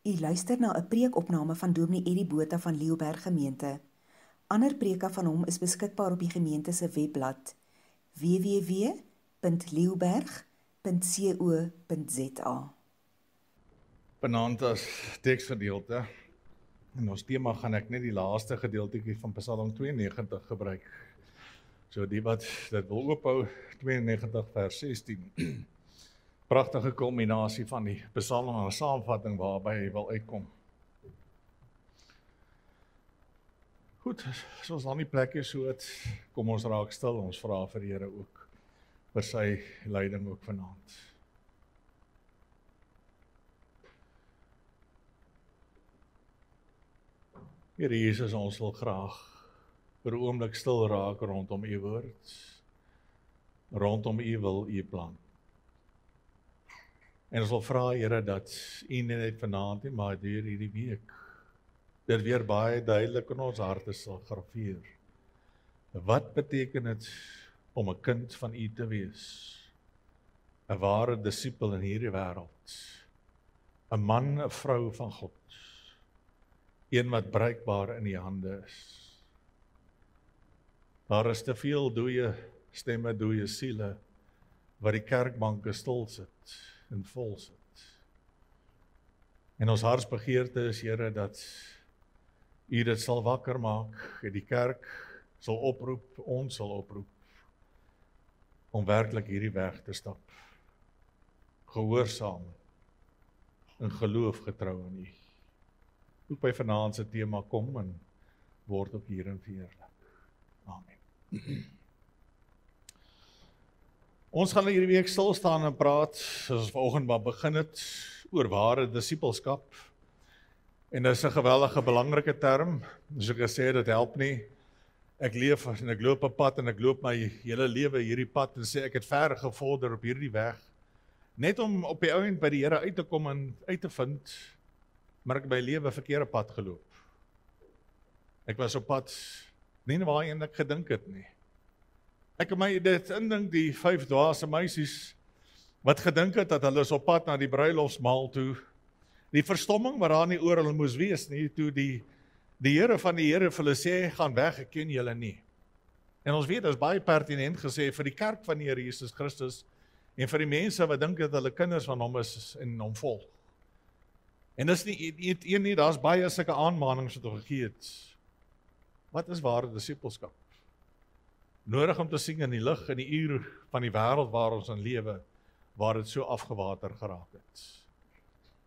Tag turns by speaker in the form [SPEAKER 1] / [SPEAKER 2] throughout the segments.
[SPEAKER 1] U luister na 'n preekopname van Dominee Eddie Botha van Leeuberg Gemeente. Ander preke van hom is beskikbaar op die gemeente se webblad www.leeuberg.co.za.
[SPEAKER 2] Vanaand as teksgedeelte. En ons tema gaan ek net die laaste gedeeltetjie van Psalm 92 gebruik. So die wat dit wil oophou, 92 vers 16. Pragtige kulminasie van die Psalm en 'n saamvatting waarby hy wil uitkom. Goed, soos aan die plek is so het, kom ons raak stil, ons vra vir die Here ook vir sy leiding ook vanaand. Here Jesus, ons wil graag vir 'n oomblik stil raak rondom u woord, rondom u wil, u plan. En ons wil vra, Here, dat u net vanaand nie, maar deur hierdie week, dit weer baie duidelik in ons harte sal graveer. Wat beteken dit om 'n kind van u te wees? 'n ware disipel in hierdie wêreld. 'n man, 'n vrou van God. Een wat bruikbaar in die hande is. Daar is te veel dooie stemme, dooie siele, wat die kerkbanke stil sit en vol sit. En ons hartsbegeerte is, Here, dat u dit sal wakker maak, en die kerk sal oproep, ons sal oproep, om werklik hierdie weg te stap. Gehoorsaam, en geloof getrou in u. Ook by vanaand se tema kom en word ook hierin verheerlik. Amen. Ons gaan hierdie week stil staan en praat, soos ons vanoggend maar begin het, oor ware disipelskap. En dit is 'n geweldige belangrike term. Soos ek gesê het, dit help nie. Ek leef en ek loop 'n pad en ek loop my hele lewe hierdie pad en sê ek het ver gevorder op hierdie weg. Net om op die ouend by die Here uit te kom en uit te vind, maar ek by lewe verkeerde pad geloop. Ek was op pad nie waarheen ek gedink het nie. Ek het my dit indink die 5 dwaase meisies wat gedink het dat hulle is op pad na die bruilofsmaal toe. Die verstomming wat daar nie oor hulle moes wees nie, toe die Here van die Here vir hulle sê, gaan weg, ek ken julle nie. En ons weet, dit is baie pertinent gesê vir die kerk van die Here Jesus Christus en vir die mense wat dink dat hulle kinders van hom is en hom volg. En dis nie een nie, daar's baie sulke aanmanings wat gegee het. Wat is ware disipelskap? Nodig om te sien in die lig in die uur van die wêreld waar ons in lewe, waar dit so afgewater geraak het.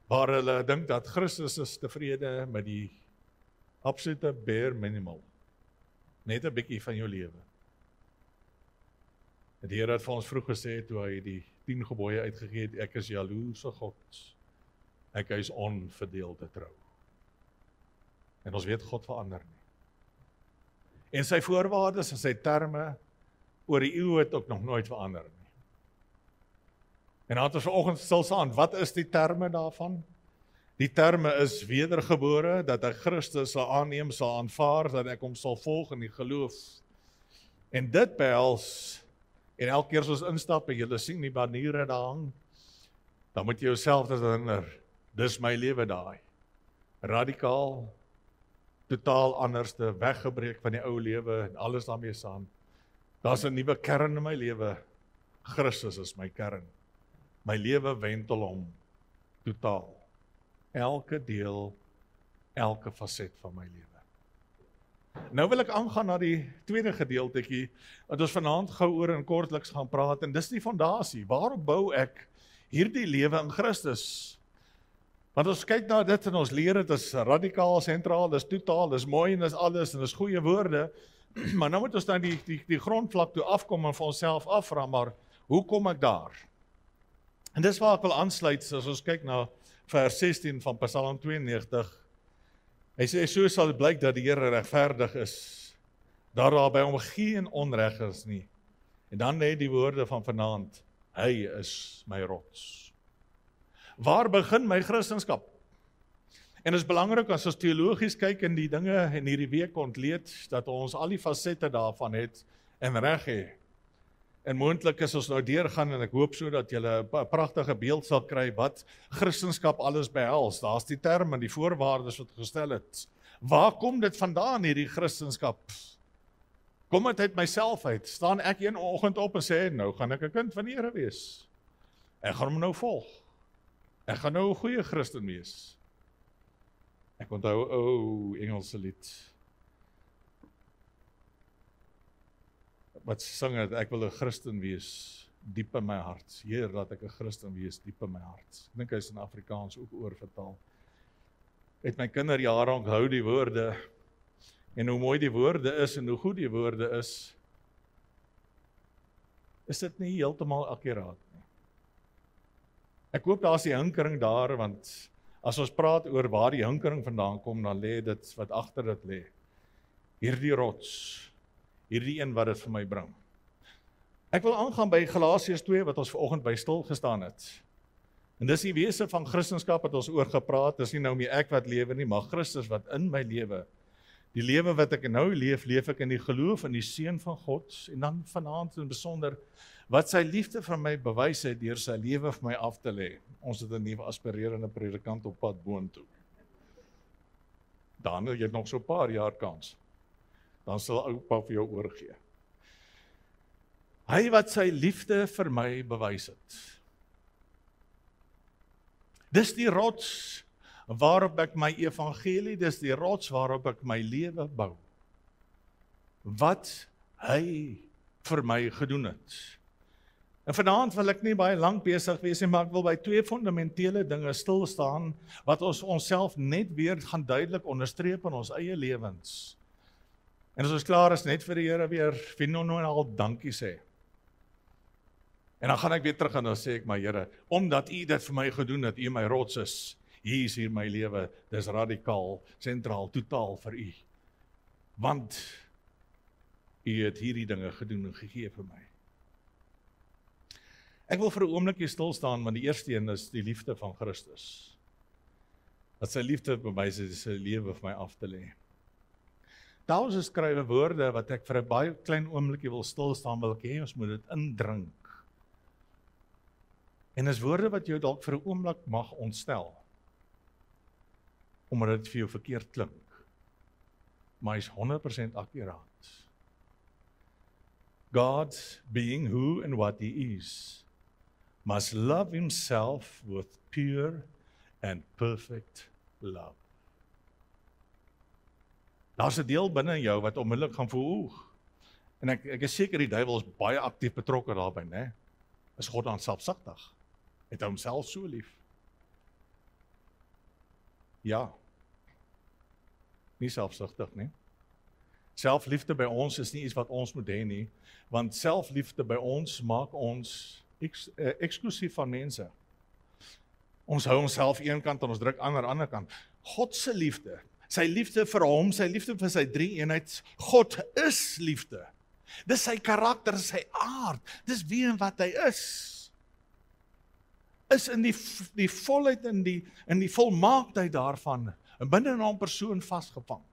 [SPEAKER 2] Waar hulle dink dat Christus is tevrede met die absolute bare minimal. Net 'n bietjie van jou lewe. Die Here het vir ons vroeg gesê, toe hy die 10 gebooie uitgegee het, ek is jaloerse God. Ek is onverdeelde trou. En ons weet God verander nie. En sy voorwaardes en sy terme oor die eeue het ook nog nooit verander nie. En dan het ons vanoggend stil staan, wat is die terme daarvan? Die terme is wedergebore, dat ek Christus sal aanneem, sal aanvaar, dat ek hom sal volg in die geloof. En dit behels, en elke keer as ons instap, en julle sien die baniere daar hang, dan moet jy jouself herinner, dis my lewe daai. Radikaal, totaal anderste, weggebreek van die ou lewe, en alles daarmee saam. Daar's 'n nuwe kern in my lewe. Christus is my kern. My lewe wentel om, totaal. Elke deel, elke faset van my lewe. Nou wil ek aangaan na die tweede gedeeltetjie, wat ons vanaand gou oor en kortliks gaan praat, en dis die fondasie. Waarop bou ek hierdie lewe in Christus? Want ons kyk na dit en ons leer dit is radikaal, sentraal, dis totaal, dis mooi en dis alles, en dis goeie woorde, maar nou moet ons dan die grondvlak toe afkom en vir onsself afvra, maar hoe kom ek daar? En dis waar ek wil aansluit, as ons kyk na vers 16 van Psalm 92, hy sê, so sal dit blyk dat die Here regverdig is, dat daar by hom geen onreg is nie. En dan net die woorde van vanaand, hy is my rots. Waar begin my Christendom? En dit is belangrik as ons teologies kyk in die dinge in hierdie week ontleed, dat ons al die fasette daarvan het en reg het. En moontlik is ons nou deurgaan en ek hoop so dat julle 'n pragtige beeld sal kry wat Christendom alles behels. Daar's die term en die voorwaardes wat gestel het. Waar kom dit vandaan hierdie Christendom? Kom dit uit myself uit? Staan ek een oggend op en sê, nou gaan ek 'n kind van die Here wees. Ek gaan hom nou volg. Ek gaan nou 'n goeie Christen wees. Ek onthou Engelse lied. Wat sing het, ek wil 'n Christen wees, diep in my hart. Heer, laat ek 'n Christen wees, diep in my hart. Ek dink hy is in Afrikaans ook oorvertaal. Het my kinderjare onthou die woorde, en hoe mooi die woorde is, en hoe goed die woorde is dit nie heeltemal akkuraat nie. Ek hoop daar is die hinkering daar, want as ons praat oor waar die hinkering vandaan kom, dan lê dit wat agter dit lê. Hierdie rots, hierdie een wat dit vir my bring. Ek wil aangaan by Galasiërs 2 wat ons vanoggend by stil gestaan het. En dis die wese van Christendom wat ons oor gepraat, dis nie nou meer ek wat lewe nie, maar Christus wat in my lewe. Die lewe wat ek nou leef ek in die geloof in die Seun van God, en dan vanaand in besonder, wat sy liefde vir my bewys het deur sy lewe vir my af te lê. Ons het 'n nuwe aspirerende predikant op pad boontoe. Dan jy het nog so 'n paar jaar kans. Dan sal oupa vir jou oorgee. Hy wat sy liefde vir my bewys het. Dis die rots waarop ek my evangelie, dis die rots waarop ek my lewe bou. Wat hy vir my gedoen het. En vanaand wil ek nie baie lank besig wees nie, maar ek wil by 2 fundamentele dinge stil staan, wat ons onsself net weer gaan duidelik onderstreep in ons eie lewens. En as ons klaar is, net vir die Here weer, wie nou al dankie sê. En dan gaan ek weer terug en dan sê ek, my Here, omdat U dit vir my gedoen het, U my rots is, hier is hier my lewe, dis radikaal, sentraal, totaal vir U. Want U het hierdie dinge gedoen en gegee vir my. Ek wil vir 'n oomblikie stil staan, want die eerste een is die liefde van Christus. Dat sy liefde by my is, sy lewe vir my af te lê. Daar skrywe woorde wat ek vir 'n baie klein oomblikie wil stil staan, wil ek hê ons moet dit indrink. En is woorde wat jou dalk vir 'n oomblik mag ontstel, omdat dit vir jou verkeerd klink, maar hy is 100% akkuraat. God, being who and what he is, must love himself with pure and perfect love. Daar's 'n deel binne jou wat onmiddellik gaan voel, en ek is seker die duiwel is baie aktief betrokke daarbey, né? Is God dan selfsugtig? Het hy homself so lief? Ja. Nie selfsugtig nie. Selfliefde by ons is nie iets wat ons moet hê nie, want selfliefde by ons maak ons eksklusief van mense. Ons hou onsself een kant en ons druk ander kant. God se liefde, sy liefde vir hom, sy liefde vir sy drie eenheid, God is liefde. Dis sy karakter, sy aard, dis wie en wat hy is in die volheid, in die volmaaktheid daarvan, binne in hom persoon vasgevang.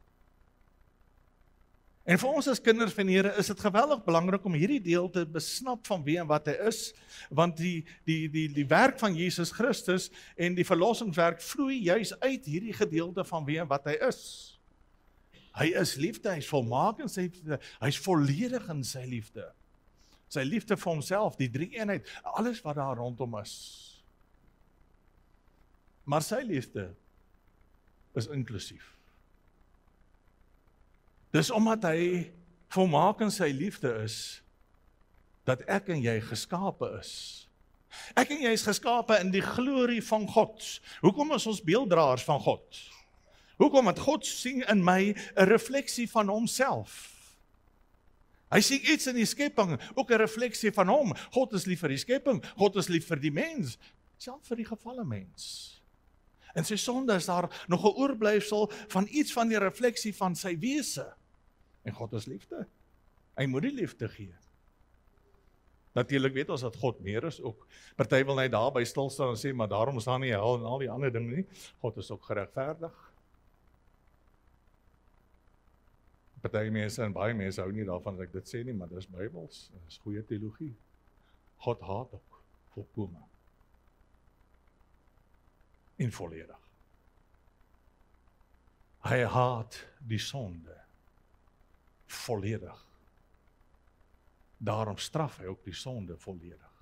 [SPEAKER 2] En vir ons as kinders van die Here is dit geweldig belangrik om hierdie deel te besnap van wie en wat hy is, want die werk van Jesus Christus en die verlossingswerk vloei juis uit hierdie gedeelte van wie en wat hy is. Hy is liefde, hy is volmaak in sy liefde, hy is volledig in sy liefde. Sy liefde vir homself, die drie eenheid, alles wat daar rondom is. Maar sy liefde is inklusief. Dis omdat hy volmaak in sy liefde is, dat ek en jy geskape is. Ek en jy is geskape in die glorie van God. Hoekom is ons beelddraers van God? Hoekom? Want God sien in my 'n refleksie van homself. Hy sien iets in die skepping, ook 'n refleksie van hom. God is lief vir die skepping, God is lief vir die mens, selfs vir die gefalle mens. In sy sonde is daar nog 'n oorblyfsel van iets van die refleksie van sy wese. En God is liefde. Hy moet die liefde gee. Natuurlik weet ons dat God meer is ook. Party wil net daarby stil staan en sê, maar daarom is daar nie hel en al die ander dinge nie. God is ook geregverdig. Party mense en baie mense hou nie daarvan dat ek dit sê nie, maar dis Bybels, dis goeie teologie. God haat ook volkome en volledig. Hy haat die sonde volledig. Daarom straf hy ook die sonde volledig.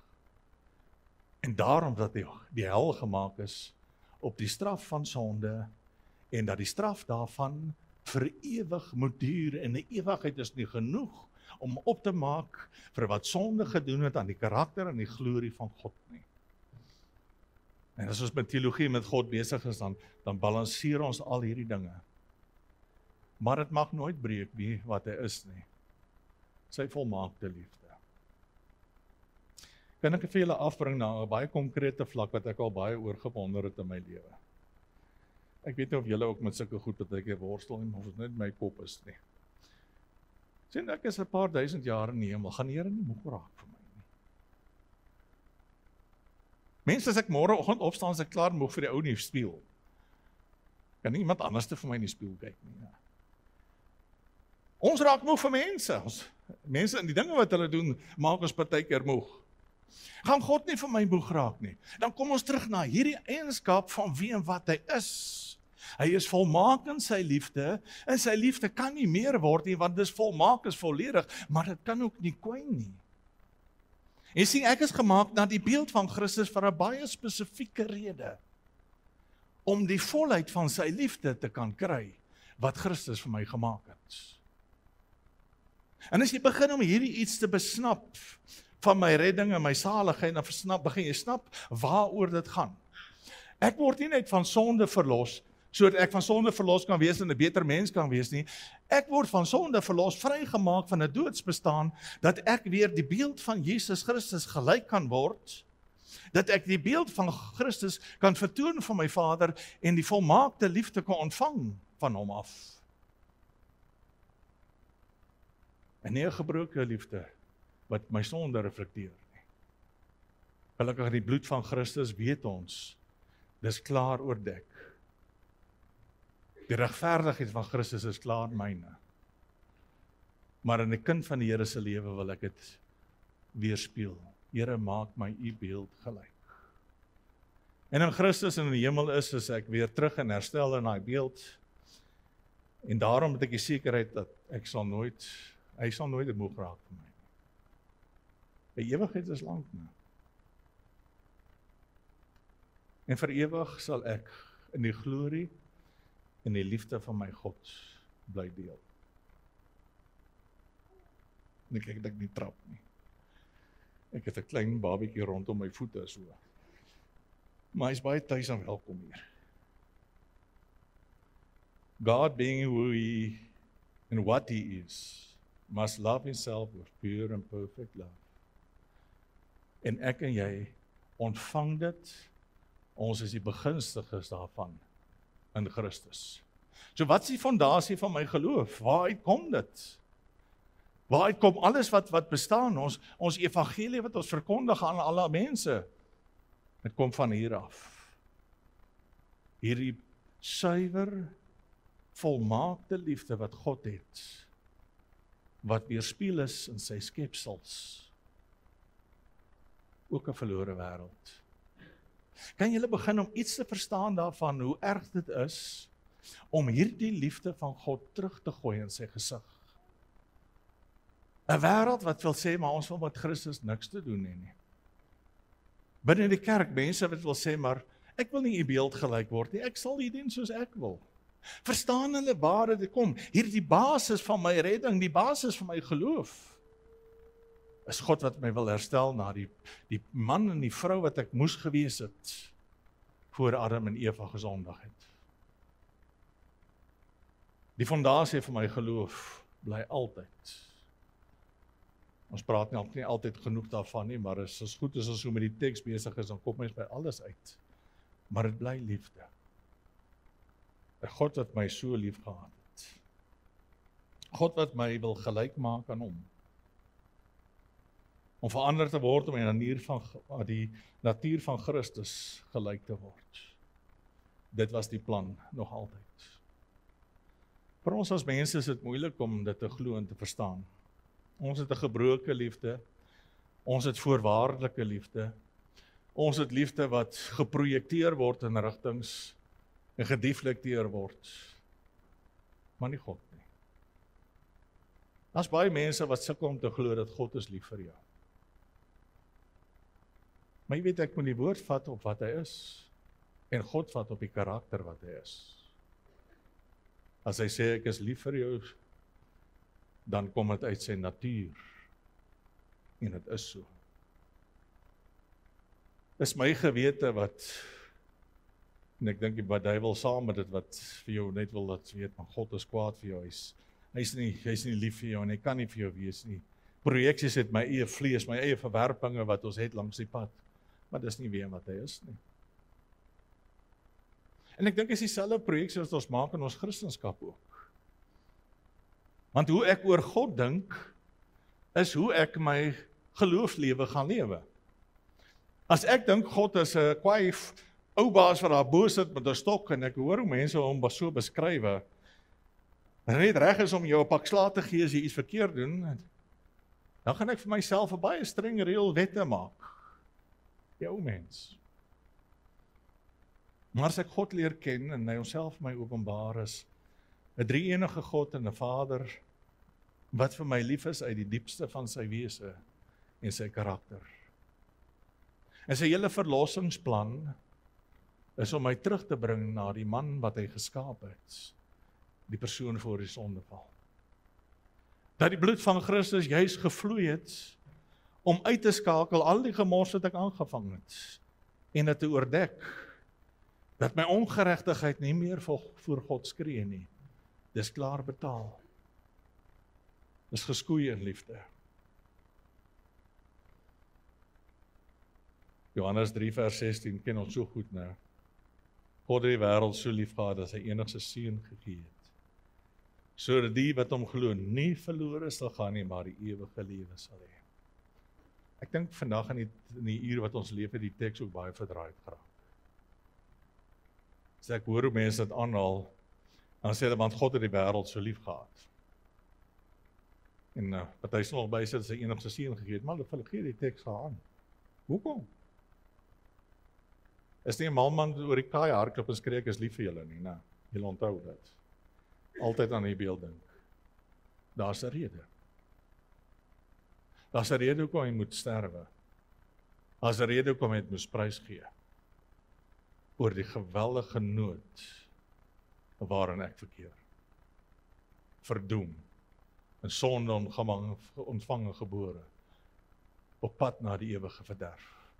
[SPEAKER 2] En daarom dat die hel gemaak is op die straf van sonde en dat die straf daarvan vir ewig moet duur en 'n ewigheid is nie genoeg om op te maak vir wat sonde gedoen het aan die karakter en die glorie van God nie. En as ons met teologie met God besig is, dan balanseer ons al hierdie dinge. Maar dit mag nooit breek wie wat hy is nie. Sy volmaakte liefde. Kan ek vir julle afbring na 'n baie konkrete vlak wat ek al baie oor gewonder het in my lewe. Ek weet nie of julle ook met sulke goed partykeer worstel nie, of dit net my kop is nie. Sien, ek is 'n paar duisend jaar in die hemel, gaan die Here nie moeg raak vir my nie. Mense, as ek môreoggend opstaan, as ek klaar moeg vir die ou in die spieël, kan nie iemand anders te vir my in die spieël kyk nie. Ja. Ons raak moeg vir mense en die dinge wat hulle doen, maak ons partykeer moeg. Gaan God nie vir my moeg raak nie. Dan kom ons terug na hierdie eienskap van wie en wat hy is. Hy is volmaak in sy liefde, en sy liefde kan nie meer word nie, want dis volmaak, is volledig, maar dit kan ook nie kwyn nie. En sien, ek is gemaak na die beeld van Christus vir 'n baie spesifieke rede, om die volheid van sy liefde te kan kry, wat Christus vir my gemaak het. En as jy begin om hierdie iets te besnap, van my redding en my saligheid, dan begin jy snap waaroor dit gaan. Ek word nie net van sonde verlos, sodat ek van sonde verlos kan wees en 'n beter mens kan wees nie. Ek word van sonde verlos, vrygemaak van 'n doodsbestaan, dat ek weer die beeld van Jesus Christus gelyk kan word, dat ek die beeld van Christus kan vertoon van my Vader en die volmaakte liefde kan ontvang van hom af. En nie 'n gebroke liefde wat my sonde reflekteer nie. Gelukkig die bloed van Christus weet ons, dis klaar oordek. Die regverdigheid van Christus is klaar myne. Maar in 'n kind van die Here se lewe wil ek dit weerspieël. Here, maak my u beeld gelyk. En in Christus in die hemel is ek weer terug en herstel in daai beeld. En daarom het ek die sekerheid dat hy sal nooit moeg raak vir my. Die ewigheid is lank nou. En vir ewig sal ek in die glorie en die liefde van my God bly deel. En ek kyk nie trap nie. Ek het 'n klein babietjie rondom my voete so. Maar hy's baie tuis en welkom hier. God being who he and what he is, must love himself with pure and perfect love. En ek en jy ontvang dit, ons is die begunstigdes daarvan in Christus. So wat is die fondasie van my geloof? Waaruit kom dit? Waaruit kom alles wat bestaan? Ons evangelie wat ons verkondig aan alle mense. Dit kom van hier af. Hierdie suiwer, volmaakte liefde wat God het, wat weerspieël is in sy skepsels. Ook 'n verlore wêreld. Kan julle begin om iets te verstaan daarvan, hoe erg dit is, om hierdie liefde van God terug te gooi in sy gesig? 'n Wêreld wat wil sê, maar ons wil met Christus niks te doen hê nie. Binne die kerk, mense wat wil sê, maar ek wil nie u beeld gelyk word nie, ek sal u dien soos ek wil. Verstaan hulle waar dit kom? Hierdie basis van my redding, die basis van my geloof, is God wat my wil herstel na die man en die vrou wat ek moes gewees het, voor Adam en Eva gesondig het. Die fondasie van my geloof bly altyd. Ons praat nie altyd genoeg daarvan nie, maar as is goed as ons so met die teks besig is, dan kom ons by alles uit. Maar dit bly liefde. 'n God wat my so lief gehad het. God wat my wil gelyk maak aan hom. Om verander te word om die natuur van Christus gelyk te word. Dit was die plan nog altyd. Vir ons as mense is dit moeilik om dit te glo en te verstaan. Ons het 'n gebroke liefde, ons het voorwaardelike liefde, ons het liefde wat geprojekteer word in rigtings en gedeflekteer word, maar nie God nie. Daar's baie mense wat sukkel om te glo dat God is lief vir jou. Maar jy weet, ek moet die woord vat op wat hy is, en God vat op die karakter wat hy is. As hy sê, ek is lief vir jou, dan kom dit uit sy natuur, en dit is so. Dis my gewete wat, en ek dink die duiwel saam met dit wat vir jou net wil dat weet, maar God is kwaad vir jou, hy's nie lief vir jou, en hy kan nie vir jou wees nie. Projeksies het my eie vlees, my eie verwerpinge wat ons het langs die pad, maar dis nie weer wat hy is nie. En ek dink is dieselfde projeksie wat ons maak in ons Christendom ook. Want hoe ek oor God dink, is hoe ek my geloofslewe gaan lewe. As ek dink God is 'n kwaai ou baas wat daar bo sit met 'n stok, en ek hoor hoe mense hom so beskrywe, en net reg is om jou 'n pak slaag te gee as jy iets verkeerd doen, dan gaan ek vir myself 'n baie streng reël wette maak. Jou mens. Maar as ek God leer ken en hy homself my openbaar is, 'n drie-enige God en 'n Vader wat vir my lief is uit die diepste van sy wese en sy karakter. En sy hele verlossingsplan is om my terug te bring na die man wat hy geskaap het, die persoon voor die sondeval. Dat die bloed van Christus juis gevloei het om uit te skakel al die gemors wat ek aangevang het en dit te oordek, dat my ongeregtigheid nie meer voor God skree nie. Dis klaar betaal. Dis geskoei in liefde. Johannes 3 vers 16 ken ons so goed nou. God het die wêreld so lief gehad dat sy enigste seun gegee het, sodat die wat hom glo nie verlore sal gaan nie, maar die ewige lewe sal hê. Ek dink vandag in die uur wat ons leef, het die teks ook baie verdraaid geraak. As ek hoor hoe mense dit aanhaal, dan sê hulle, want God het die wêreld so lief gehad. En wat hy nog by sê, sy enigste seun gegee het, maar hulle gee die teks aan. Hoekom? Is nie 'n malman oor die kaai hardloop en skree ek is lief vir julle nie, nee. Julle onthou dit. Altyd aan die beeld dink. Daar's 'n rede. Daar's 'n rede hoekom hy moet sterwe. Daar's 'n rede hoekom hy het moes prys gee. Oor die geweldige nood waarin ek verkeer. Verdoem. In sonde ontvang en gebore. Op pad na die ewige verderf.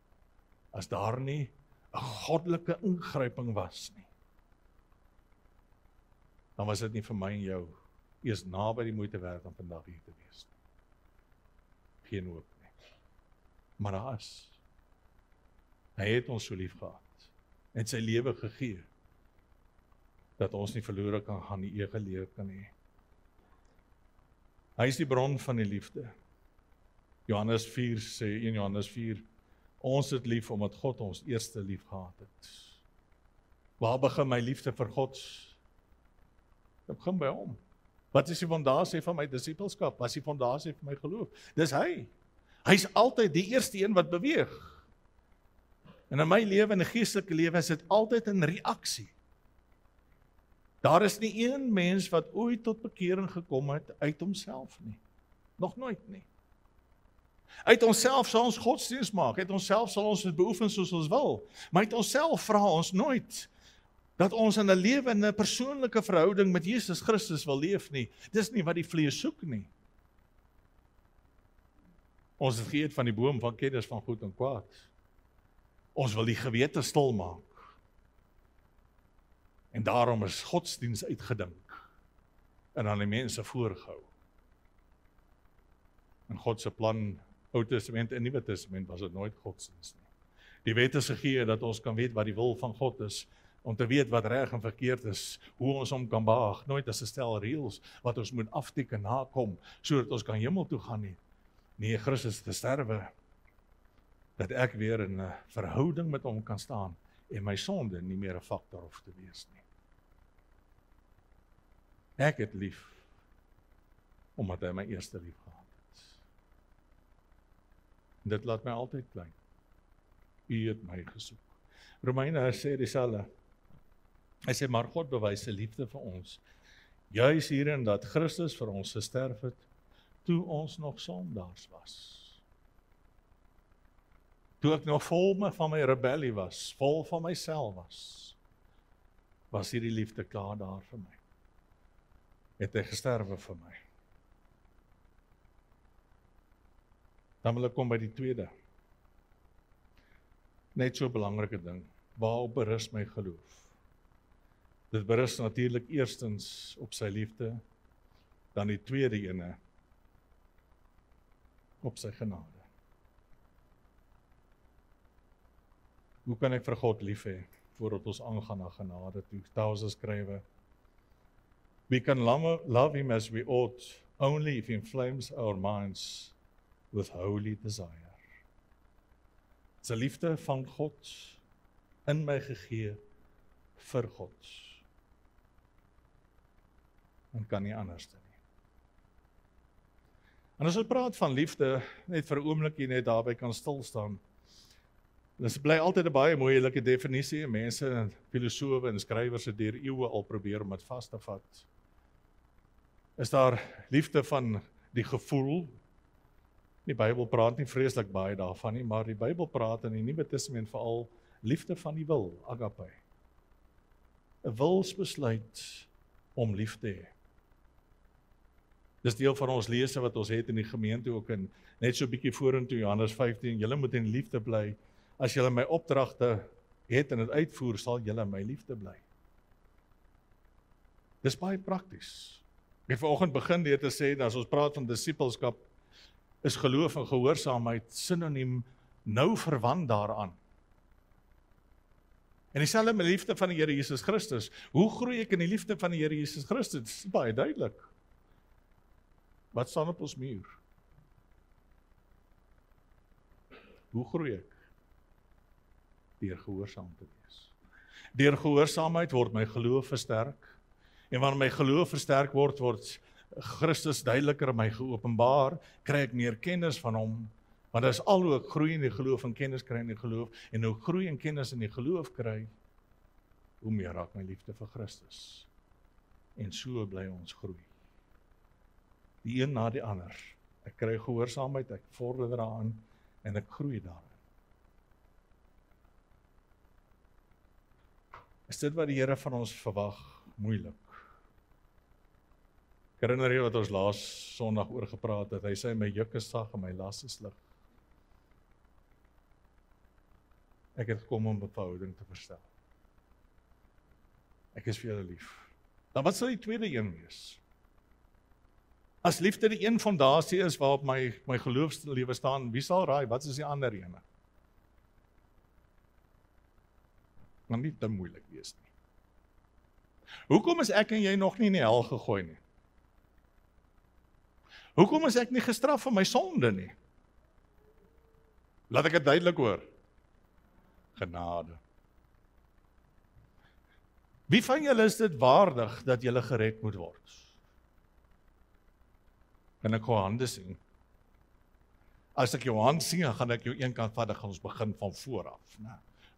[SPEAKER 2] As daar nie 'n goddelike ingryping was nie, dan was dit nie vir my en jou eers naby die moeite werd om vandag hier te wees. Geen hoop nie. Maar daar is. Hy het ons so lief gehad. En sy lewe gegee, dat ons nie verlore kan gaan, die ewige lewe kan hê. Hy is die bron van die liefde. Johannes 4 sê, 1 Johannes 4, ons het lief omdat God ons eerste lief gehad het. Waar begin my liefde vir God? Dit begin by hom. Wat is die fondasie van my disippelskap? Wat is die fondasie van my geloof? Dis hy. Hy's altyd die eerste een wat beweeg. En in my lewe, in 'n geestelike lewe, is dit altyd 'n reaksie. Daar is nie een mens wat ooit tot bekering gekom het uit homself nie. Nog nooit nie. Uit onsself sal ons godsdiens maak, uit onsself sal ons dit beoefen soos ons wil, maar uit onsself vra ons nooit dat ons in 'n lewende persoonlike verhouding met Jesus Christus wil leef nie. Dis nie wat die vlees soek nie. Ons het geëet van die boom van kennis van goed en kwaad. Ons wil die gewete stil maak. En daarom is godsdiens uitgedink en aan die mense voorgehou. In God se plan, Ou Testament en Nuwe Testament, was dit nooit godsdiens nie. Die wet is gegee dat ons kan weet wat die wil van God is, om te weet wat reg en verkeerd is, hoe ons hom kan behaag, nooit as 'n stel reëls wat ons moet afteken en nakom, sodat ons kan hemel toe gaan nie. Nee, Christus te sterwe, dat ek weer in 'n verhouding met hom kan staan, en my sonde nie meer 'n faktor hoef te wees nie. Ek het lief, omdat hy my eerste lief gehad het. Dit laat my altyd klein. U het my gesoek. Romeine sê dieselfde. Hy sê, maar God bewys sy liefde vir ons, juis hierin dat Christus vir ons gesterf het, toe ons nog sondaars was. Toe ek nog vol van my rebellie was, vol van myself was hierdie liefde klaar daar vir my. Het hy gesterwe vir my. Dan wil ek kom by die tweede. Net so 'n belangrike ding. Waarop berus my geloof? Dit berus natuurlik eerstens op sy liefde, dan die tweede ene op sy genade. Hoe kan ek vir God lief hê voordat ons aangaan na genade toe? Paulus skrywe, we can love him as we ought, only if he inflames our minds with holy desire. Sy liefde van God in my gegee vir God. En kan nie anders nie. En as ons praat van liefde, net vir 'n oombliekie net daarby kan stil staan. Dit bly altyd 'n baie moeilike definisie. Mense, filosofe en skrywers het deur eeue al probeer om dit vas te vat. Is daar liefde van die gevoel? Die Bybel praat nie vreeslik baie daarvan nie, maar die Bybel praat in die Nuwe Testament veral liefde van die wil, agape. 'n Wilsbesluit om lief te hê. Dis deel van ons lese wat ons het in die gemeente ook in, net so 'n bietjie vorentoe Johannes 15, julle moet in liefde bly. As julle my opdragte het en dit uitvoer, sal julle my liefde bly. Dis baie prakties. Ek het vanoggend begin deur te sê, as ons praat van disippelskap, is geloof en gehoorsaamheid sinoniem nou verwant daaraan. En dieselfde met die liefde van die Here Jesus Christus. Hoe groei ek in die liefde van die Here Jesus Christus? Dit is baie duidelik. Wat staan op ons muur? Hoe groei ek? Deur gehoorsaam te wees. Deur gehoorsaamheid word my geloof versterk. En wanneer my geloof versterk word Christus duideliker in my geopenbaar, kry ek meer kennis van hom, want dit is al hoe ek groei in die geloof en kennis kry in die geloof, en hoe groei en kennis in die geloof kry, hoe meer raak my liefde vir Christus. En so bly ons groei. Die een na die ander. Ek kry gehoorsaamheid, ek vorder daaraan, en ek groei daarin. Is dit wat die Here van ons verwag? Moeilik. Ek herinner jy wat ons laas Sondag oor gepraat het, hy sê my juk is sag en my las is lig. Ek het gekom om 'n verhouding te verstel. Ek is vir julle lief. Dan wat sal die tweede een wees? As liefde die een fondasie is waarop my geloofslewe staan, wie sal raai, wat is die ander ene? Maar nie te moeilik wees nie. Hoekom is ek en jy nog nie in die hel gegooi nie? Hoekom is ek nie gestraf vir my sonde nie? Laat ek dit duidelik hoor. Genade. Wie van julle is dit waardig dat julle gered moet word? Kan ek jou hande sien? As ek jou hand sien, dan gaan ek jou een kant vat, dan gaan ons begin van vooraf.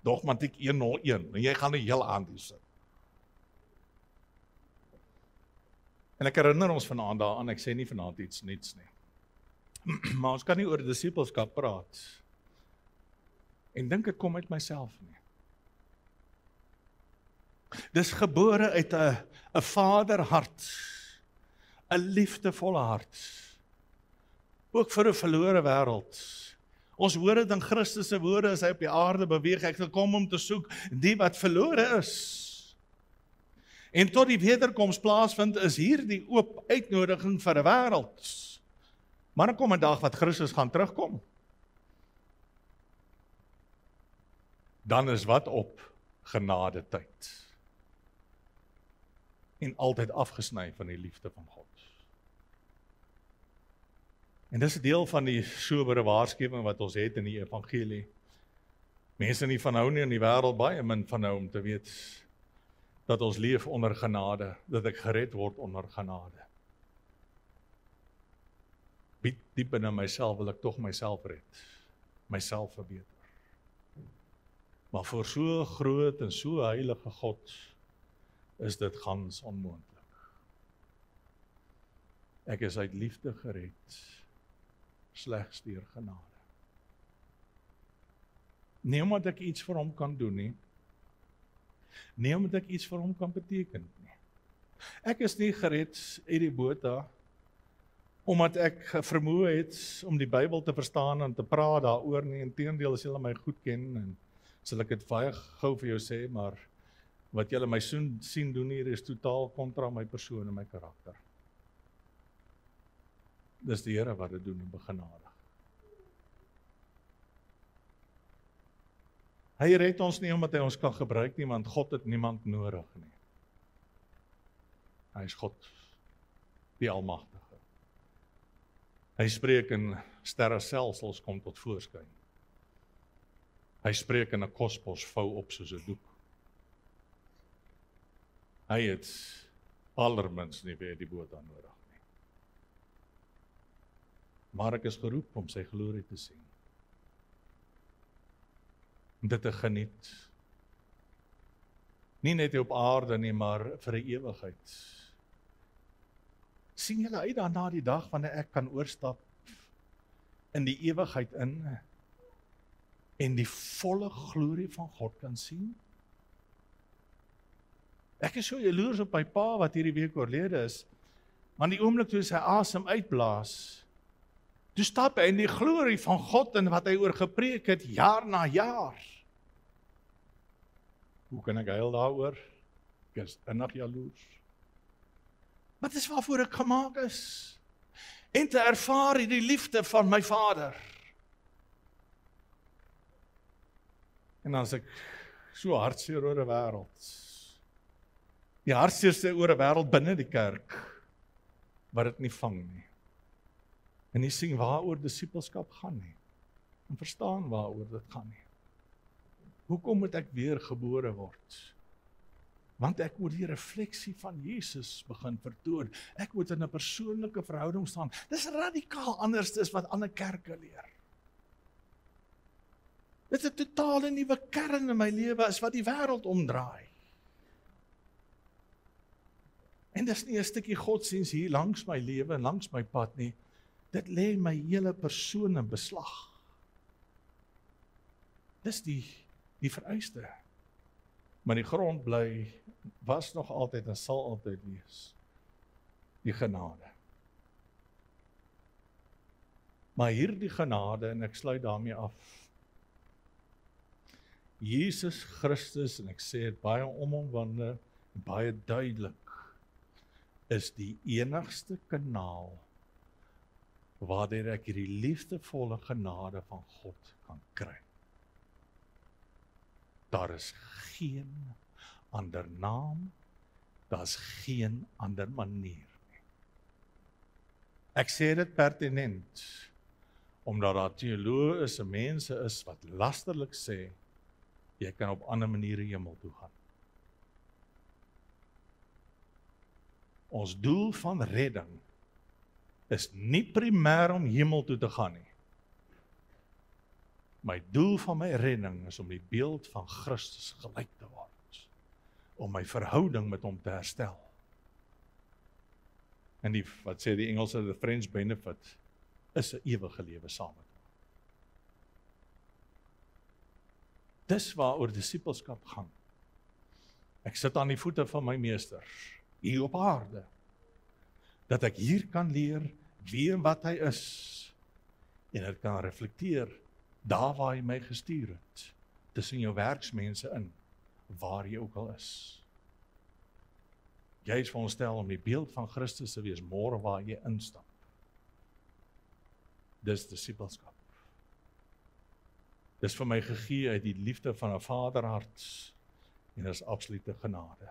[SPEAKER 2] Dogmatiek 101, en jy gaan die hele aand hier sit. En ek herinner ons vanaand daaraan, ek sê nie vanaand iets niets nie. Maar ons kan nie oor disippelskap praat. En dink dit kom uit myself nie. Dis gebore uit 'n vaderhart, 'n liefdevolle hart. Ook vir 'n verlore wêreld. Ons hoor dit in Christus se woorde as hy op die aarde beweeg, hy het gekom om te soek die wat verlore is. En tot die wederkoms plaasvind, is hier die oop uitnodiging vir 'n wêreld. Maar dan kom 'n dag wat Christus gaan terugkom. Dan is wat op genade tyd. En altyd afgesny van die liefde van God. En dis 'n deel van die sobere waarskuwing wat ons het in die evangelie. Mense nie van hou nie in die wêreld baie min van hou om te weet. dat ons leef onder genade, dat ek gered word onder genade. Diep binne myself wil ek tog myself red, myself verbeter. Maar vir so groot en so heilige God is dit gans onmoontlik. Ek is uit liefde gered, slegs deur genade. Nie omdat ek iets vir hom kan doen nie, nie omdat ek iets vir hom kan beteken nie. Ek is nie gered uit die Botha, omdat ek vermoë het om die Bybel te verstaan en te praat daaroor nie, inteendeel as julle my goed ken, en sal ek dit baie gou vir jou sê, maar wat julle my sien doen hier is totaal kontra my persoon en my karakter. Dis die Here wat dit doen en begenadig. Hy red ons nie omdat hy ons kan gebruik nie, want God het niemand nodig nie. Hy is God, die Almagtige. Hy spreek en sterrestelsels kom tot voorskyn. Hy spreek en 'n kosmos vou op soos 'n doek. Hy het allermins nie weer die Botha nodig nie. Maar ek is geroep om sy glorie te sien. Om dit te geniet. Nie net op aarde nie, maar vir 'n ewigheid. Sien julle uit daarna die dag wanneer ek kan oorstap in die ewigheid in en die volle glorie van God kan sien? Ek is so jaloers op my pa wat hierdie week oorlede is, want die oomblik toe sy asem uitblaas, toe stap hy in die glorie van God en wat hy oor gepreek het jaar na jaar. Hoe kan ek huil daaroor? Ek is innig jaloers. Wat is waarvoor ek gemaak is? En te ervaar die liefde van my Vader. En as ek so hartseer oor 'n wêreld, die hartseerste oor 'n wêreld binne die kerk, wat dit nie vang nie. En nie sien waaroor disippelskap gaan nie. En verstaan waaroor dit gaan nie. Hoekom moet ek weer gebore word? Want ek moet die refleksie van Jesus begin vertoon. Ek moet in 'n persoonlike verhouding staan. Dis radikaal anders as wat ander kerke leer. Dit is 'n totale nuwe kern in my lewe as wat die wêreld omdraai. En dis nie 'n stukkie godsdiens hier langs my lewe en langs my pad nie. Dit lê my hele persoon in beslag. Dis die vereiste. Maar die grond was nog altyd en sal altyd wees die genade. Maar hierdie genade, en ek sluit daarmee af, Jesus Christus, en ek sê dit baie onomwonde en baie duidelik, is die enigste kanaal waardeur ek hierdie liefdevolle genade van God kan kry. Daar is geen ander naam, daar is geen ander manier nie. Ek sê dit pertinent, omdat daar teoloë is en mense is wat lasterlik sê, jy kan op ander maniere hemel toe gaan. Ons doel van redding is nie primêr om hemel toe te gaan nie. My doel van my redding is om die beeld van Christus gelyk te word, om my verhouding met hom te herstel. En wat sê die Engelse, the French benefit, is 'n ewige lewe saam met hom. Dis waaroor disippelskap gaan. Ek sit aan die voete van my meester, hier op aarde, dat ek hier kan leer wie en wat hy is, en dit kan reflekteer daar waar hy my gestuur het, tussen jou werksmense in, waar jy ook al is. Jy is veronderstel om die beeld van Christus te wees, môre waar jy instap. Dis disippelskap. Dis vir my gegee uit die liefde van 'n vaderhart, en dis absolute genade.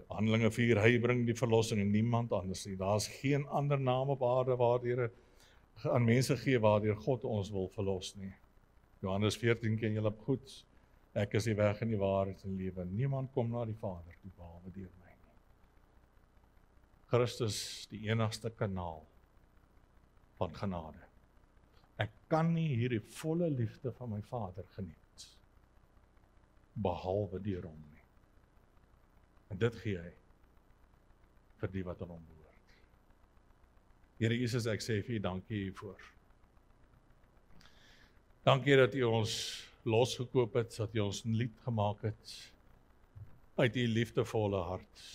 [SPEAKER 2] Handelinge 4, hy bring die verlossing en niemand anders nie. Daar's geen ander naam op aarde waardeur aan mense gee waardeur God ons wil verlos nie. Johannes 14 ken julle goed. Ek is die weg en die waarheid en die lewe. Niemand kom na die Vader toe behalwe deur my nie. Christus die enigste kanaal van genade. Ek kan nie hierdie volle liefde van my Vader geniet behalwe deur hom nie. En dit gee hy vir die wat aan hom behoort. Here Jesus, ek sê vir U dankie hiervoor. Dankie dat U ons losgekoop het, dat U ons lied gemaak het uit U liefdevolle hart.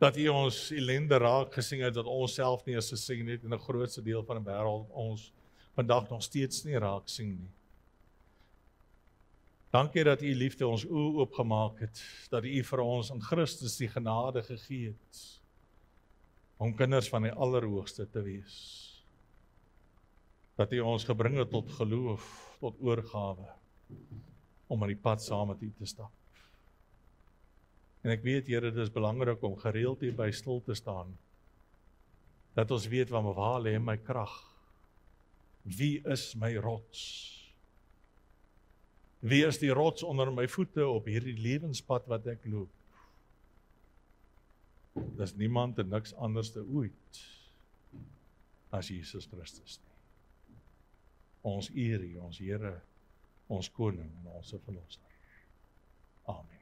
[SPEAKER 2] Dat U ons ellende raak gesien het, dat ons self nie eens gesien het en 'n grootste deel van die wêreld ons vandag nog steeds nie raak sien nie. Dankie dat U liefde ons oë oopgemaak het, dat U vir ons in Christus die genade gegee het om kinders van die Allerhoogste te wees. Dat U ons gebring het tot geloof, tot oorgawe, om aan die pad saam met U te stap. En ek weet, Here, dit is belangrik om gereeld hierby stil te staan, dat ons weet waar lê my krag? Wie is my rots? Wie is die rots onder my voete op hierdie lewenspad wat ek loop? Dis niemand en niks anders te ooit as Jesus Christus nie. Ons eer U, ons Here, ons Koning en ons Verlosser. Amen.